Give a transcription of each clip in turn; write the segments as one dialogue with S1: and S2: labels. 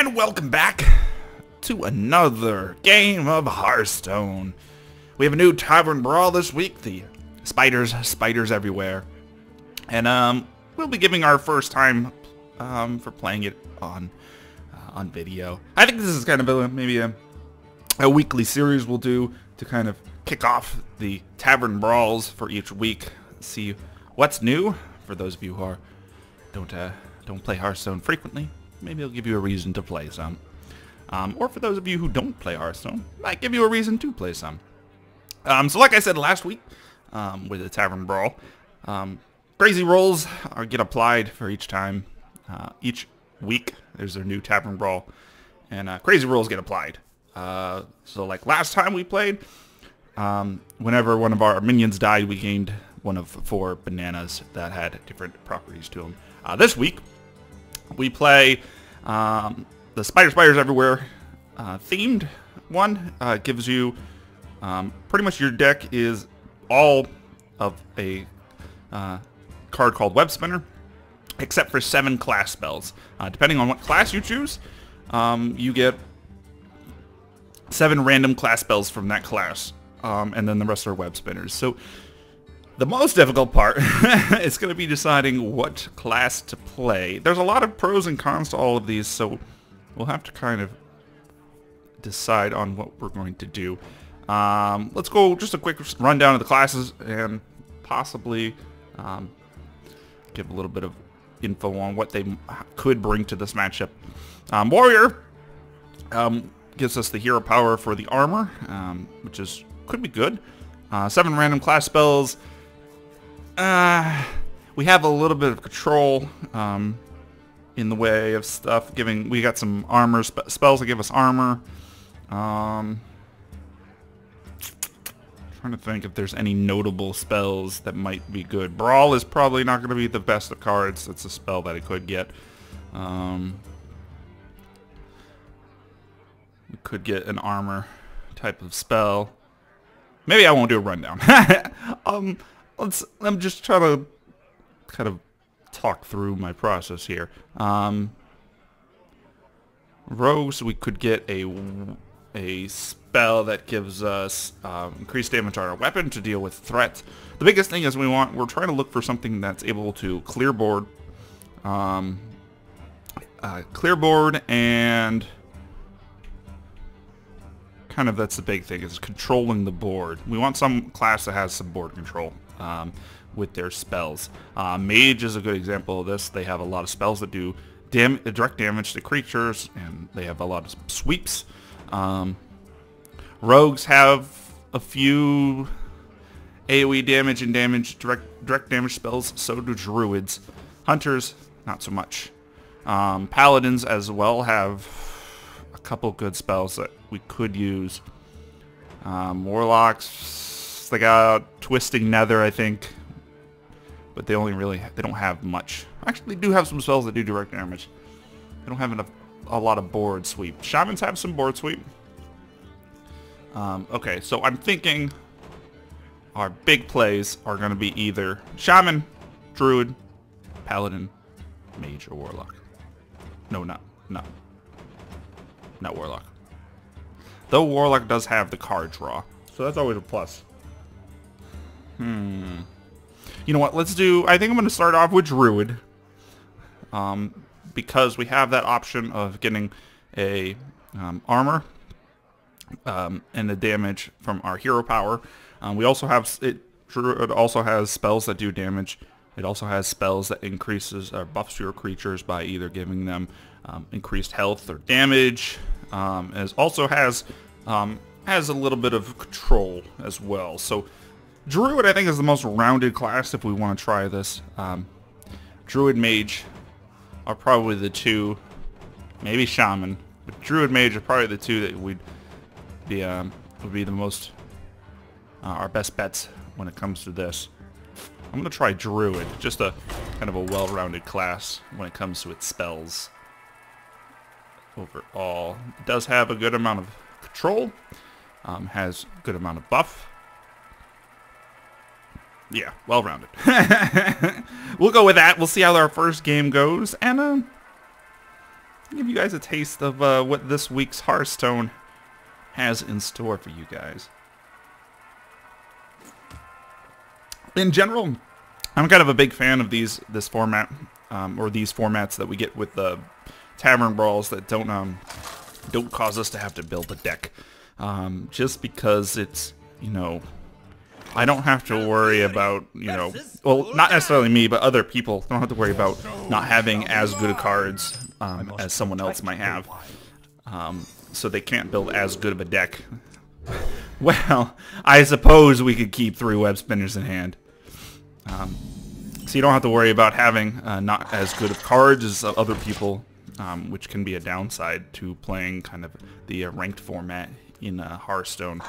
S1: And welcome back to another game of Hearthstone. We have a new Tavern Brawl this week, the spiders everywhere. And we'll be giving our first time for playing it on video. I think this is kind of maybe a weekly series we'll do to kind of kick off the Tavern Brawls for each week. See what's new for those of you who don't play Hearthstone frequently. Maybe it'll give you a reason to play some. Or for those of you who don't play Hearthstone, might give you a reason to play some. So like I said last week, with the Tavern Brawl, crazy rolls get applied for each time. Each week, there's a new Tavern Brawl, and crazy rolls get applied. So like last time we played, whenever one of our minions died, we gained one of 4 bananas that had different properties to them. This week, we play the Spiders Everywhere themed one. Gives you pretty much your deck is all of a card called Web Spinner, except for 7 class spells. Depending on what class you choose, you get 7 random class spells from that class, and then the rest are Web Spinners. So the most difficult part is going to be deciding what class to play. There's a lot of pros and cons to all of these, so we'll have to kind of decide on what we're going to do. Let's go just a quick rundown of the classes and possibly give a little bit of info on what they could bring to this matchup. Warrior gives us the hero power for the armor, which could be good. 7 random class spells. We have a little bit of control in the way of stuff. We got some armor spells that give us armor. Trying to think if there's any notable spells that might be good. Brawl is probably not going to be the best of cards. It's a spell that it could get. We could get an armor type of spell. Maybe I won't do a rundown. I'm just trying to kind of talk through my process here. Rogues, we could get a spell that gives us increased damage on our weapon to deal with threats. The biggest thing is we're trying to look for something that's able to clear board. Clear board, and kind of that's the big thing, is controlling the board. We want some class that has some board control with their spells. Mage is a good example of this. They have a lot of spells that do direct damage to creatures, and they have a lot of sweeps. Rogues have a few AoE damage and direct damage spells. So do druids. Hunters, not so much. Paladins as well have a couple good spells that we could use. Warlocks, they got Twisting Nether, I think, but they don't have much. Actually, they do have some spells that do direct damage. They don't have a lot of board sweep. Shamans have some board sweep. Okay, so I'm thinking our big plays are going to be either Shaman, Druid, Paladin, Mage, or Warlock. No, not Warlock. Though Warlock does have the card draw, so that's always a plus. You know what? I think I'm going to start off with Druid. Because we have that option of getting a armor and the damage from our hero power. We also have Druid also has spells that do damage. It also has spells that increases or buffs your creatures by either giving them increased health or damage. It also has a little bit of control as well. So Druid, I think, is the most rounded class if we want to try this. Druid, Mage are probably the 2, maybe Shaman, but Druid, Mage are probably the 2 that would be the most our best bets when it comes to this. I'm gonna try Druid, just a kind of a well-rounded class when it comes to its spells. Overall, it does have a good amount of control, has a good amount of buff. Yeah, well-rounded. We'll go with that. We'll see how our first game goes, and give you guys a taste of what this week's Hearthstone has in store for you guys. In general, I'm kind of a big fan of this format, or these formats that we get with the Tavern Brawls that don't cause us to have to build a deck. Just because it's, you know, I don't have to worry about, you know, well, not necessarily me, but other people don't have to worry about not having as good cards as someone else might have. So they can't build as good of a deck. Well, I suppose we could keep 3 web spinners in hand. So you don't have to worry about having not as good of cards as other people, which can be a downside to playing kind of the ranked format in Hearthstone.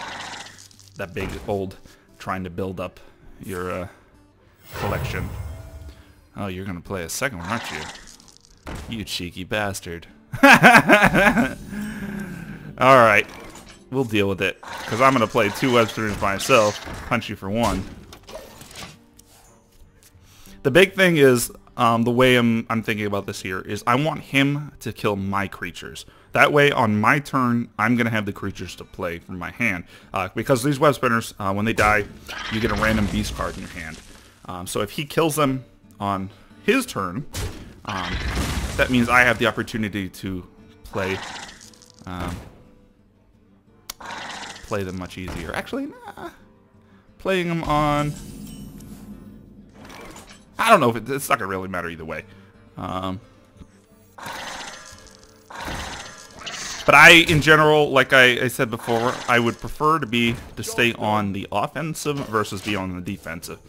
S1: That big old trying to build up your collection. Oh, you're gonna play a second one, aren't you? You cheeky bastard. Alright, we'll deal with it, because I'm gonna play 2 web spinners myself, punch you for 1. The big thing is, the way I'm thinking about this here is I want him to kill my creatures. That way, on my turn, I'm going to have the creatures to play from my hand. Because these web spinners, when they die, you get a random beast card in your hand. So if he kills them on his turn, that means I have the opportunity to play them much easier. Actually, nah. Playing them on... I don't know if it's not going to really matter either way. But in general, like I said before, I would prefer to stay on the offensive versus be on the defensive.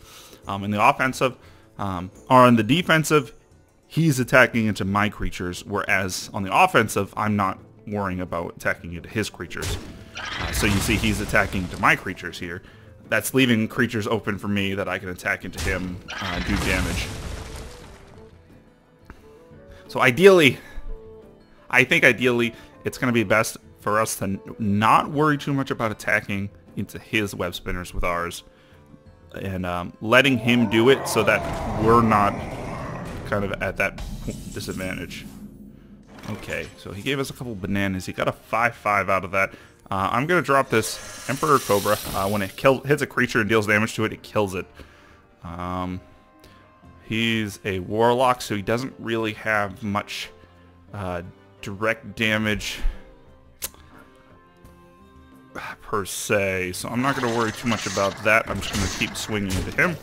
S1: In the offensive, or on the defensive, he's attacking into my creatures, whereas on the offensive, I'm not worrying about attacking into his creatures. So you see he's attacking into my creatures here. That's leaving creatures open for me that I can attack into him, do damage. So ideally, I think ideally, it's going to be best for us to not worry too much about attacking into his web spinners with ours. And letting him do it so that we're not kind of at that disadvantage. Okay, so he gave us a couple bananas. He got a 5/5 out of that. I'm going to drop this Emperor Cobra. When it hits a creature and deals damage to it, it kills it. He's a Warlock, so he doesn't really have much direct damage per se. So I'm not going to worry too much about that. I'm just going to keep swinging into him.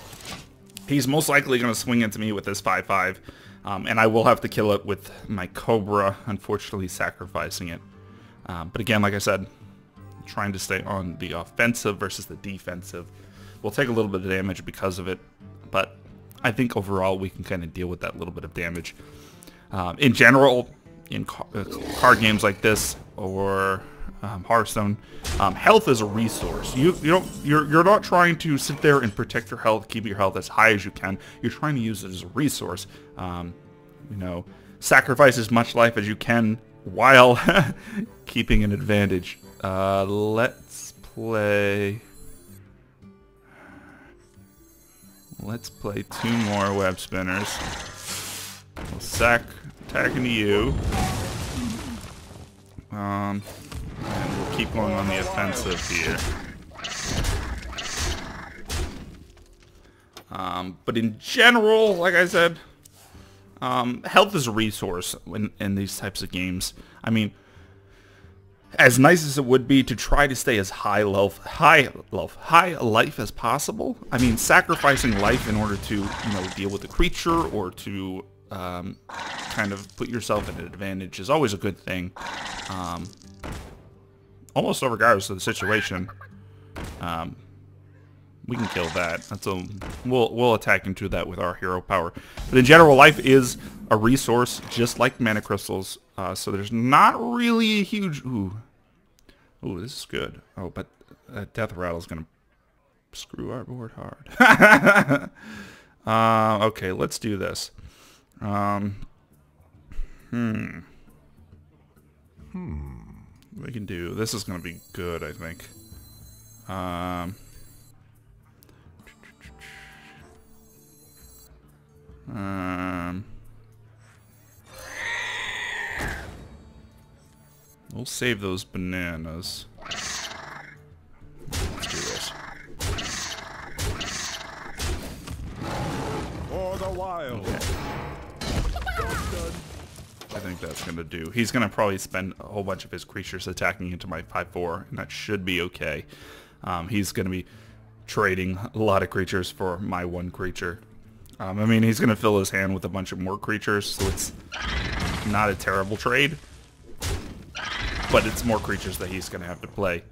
S1: He's most likely going to swing into me with this 5/5. And I will have to kill it with my Cobra, unfortunately sacrificing it. But again, like I said, trying to stay on the offensive versus the defensive. We'll take a little bit of damage because of it, but I think overall we can kind of deal with that little bit of damage. In general, in card games like this or Hearthstone, health is a resource. You're not trying to sit there and protect your health, keep your health as high as you can. You're trying to use it as a resource. You know, sacrifice as much life as you can while keeping an advantage. Let's play 2 more web spinners. We'll attack into you. And we'll keep going on the offensive here. But in general, like I said, health is a resource in these types of games. I mean, as nice as it would be to try to stay as high life as possible, I mean, sacrificing life in order to, you know, deal with the creature or to kind of put yourself at an advantage is always a good thing. Almost regardless of the situation. We can kill that. We'll attack into that with our hero power. But in general, life is a resource, just like mana crystals. So there's not really a huge... Ooh, this is good. Oh, but Death Rattle is going to screw our board hard. Okay, let's do this. We can do... This is going to be good, I think. We'll save those bananas. Let's do this.
S2: For the wild.
S1: Okay. I think that's gonna do. He's gonna probably spend a whole bunch of his creatures attacking into my 5/4, and that should be okay. He's gonna be trading a lot of creatures for my one creature. I mean, he's gonna fill his hand with a bunch of more creatures, so it's not a terrible trade. But it's more creatures that he's gonna have to play.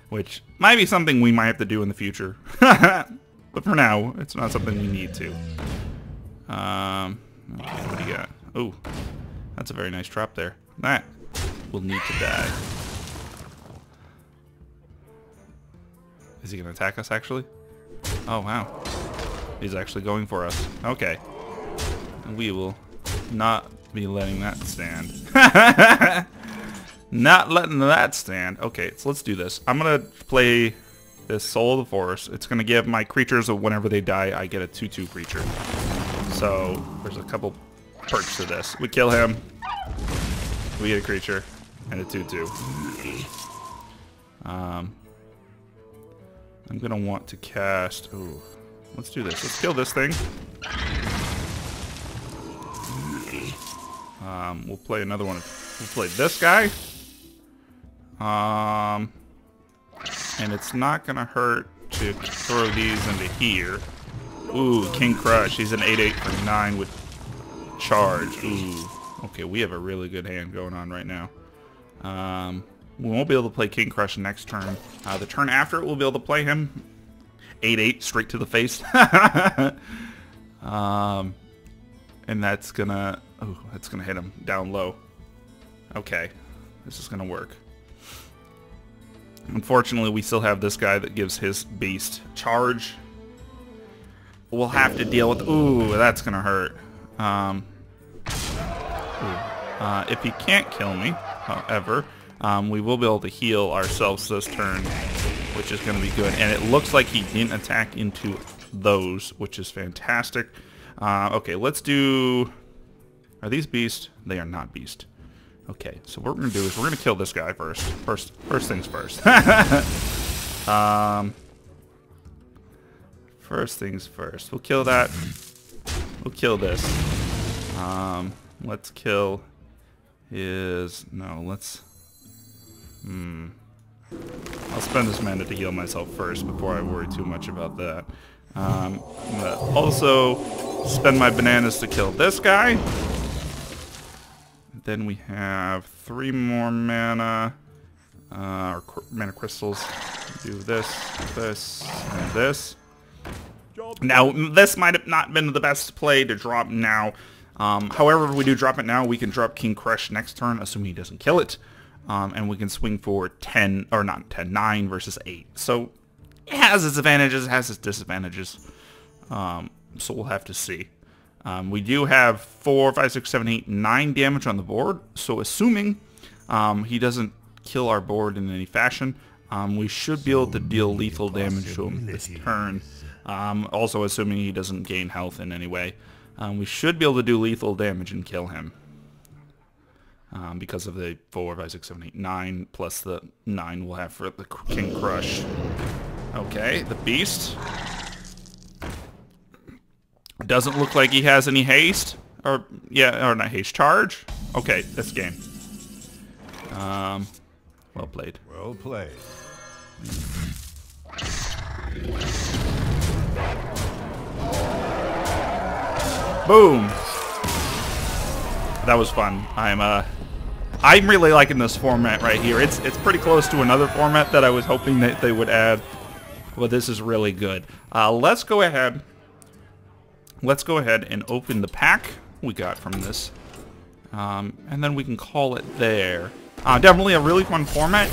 S1: Which might be something we might have to do in the future. But for now, it's not something we need to. Okay, what do you got? Oh, that's a very nice drop there. That will need to die. Is he going to attack us, actually? Oh, wow. He's actually going for us. Okay. We will not be letting that stand. Not letting that stand. Okay, so let's do this. I'm going to play this Soul of the Forest. It's going to give my creatures, whenever they die, I get a 2/2 creature. So, there's a couple perks to this. We kill him, we get a creature, and a 2/2. I'm going to want to cast... Ooh, let's do this. Let's kill this thing. We'll play another one. We'll play this guy. And it's not gonna hurt to throw these into here. Ooh, King Crush. He's an 8/8 for 9 with charge. Ooh. Okay, we have a really good hand going on right now. We won't be able to play King Crush next turn. The turn after it, we'll be able to play him 8/8 straight to the face. And that's gonna... Oh, that's gonna hit him down low. Okay, this is gonna work. Unfortunately, we still have this guy that gives his beast charge. We'll have to deal with... Ooh, that's gonna hurt. If he can't kill me, however, we will be able to heal ourselves this turn, which is gonna be good. And it looks like he didn't attack into those, which is fantastic. Okay, let's do... Are these beast? They are not beast. Okay, so what we're gonna do is we're gonna kill this guy first. First things first. First things first. We'll kill that. We'll kill this. Let's kill his... No, let's... I'll spend this mana to heal myself first before I worry too much about that. I'm gonna also spend my bananas to kill this guy. Then we have 3 more mana, or mana crystals. Do this, this, and this. Now, this might have not been the best play to drop now. However, if we do drop it now, we can drop King Crush next turn, assuming he doesn't kill it. And we can swing for 10, or not 10, 9 versus 8. So, it has its advantages, it has its disadvantages. So we'll have to see. We do have 4, 5, 6, 7, 8, 9 damage on the board. So assuming he doesn't kill our board in any fashion, we should be able to deal lethal damage to him this turn. Also assuming he doesn't gain health in any way. We should be able to do lethal damage and kill him. Because of the 4, 5, 6, 7, 8, 9, plus the 9 we'll have for the King Crush. Okay, the Beast. Doesn't look like he has any haste. Or, yeah, or not haste, charge. Okay, that's game. Well played.
S2: Well played.
S1: Boom! That was fun. I'm really liking this format right here. It's pretty close to another format that I was hoping that they would add. Well, this is really good. Let's go ahead and open the pack we got from this. And then we can call it there. Definitely a really fun format.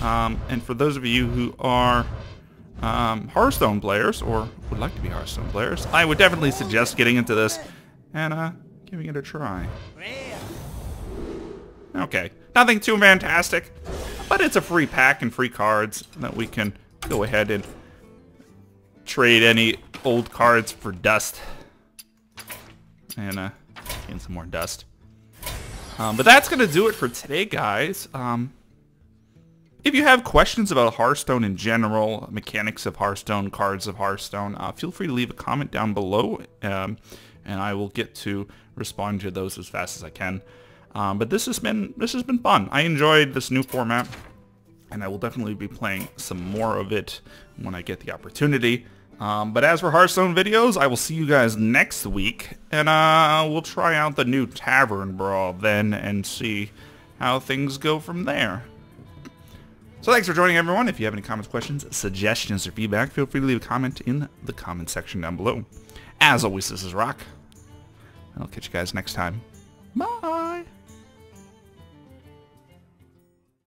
S1: And for those of you who are Hearthstone players, or would like to be Hearthstone players, I would definitely suggest getting into this and giving it a try. Okay, nothing too fantastic, but it's a free pack and free cards that we can go ahead and trade any old cards for dust. And some more dust. But that's going to do it for today, guys. If you have questions about Hearthstone in general, mechanics of Hearthstone, cards of Hearthstone, feel free to leave a comment down below, and I will get to respond to those as fast as I can. But this has been fun. I enjoyed this new format, and I will definitely be playing some more of it when I get the opportunity. But as for Hearthstone videos, I will see you guys next week, and we'll try out the new Tavern Brawl then and see how things go from there. So thanks for joining, everyone. If you have any comments, questions, suggestions, or feedback, feel free to leave a comment in the comment section down below. As always, this is Rock. I'll catch you guys next time. Bye!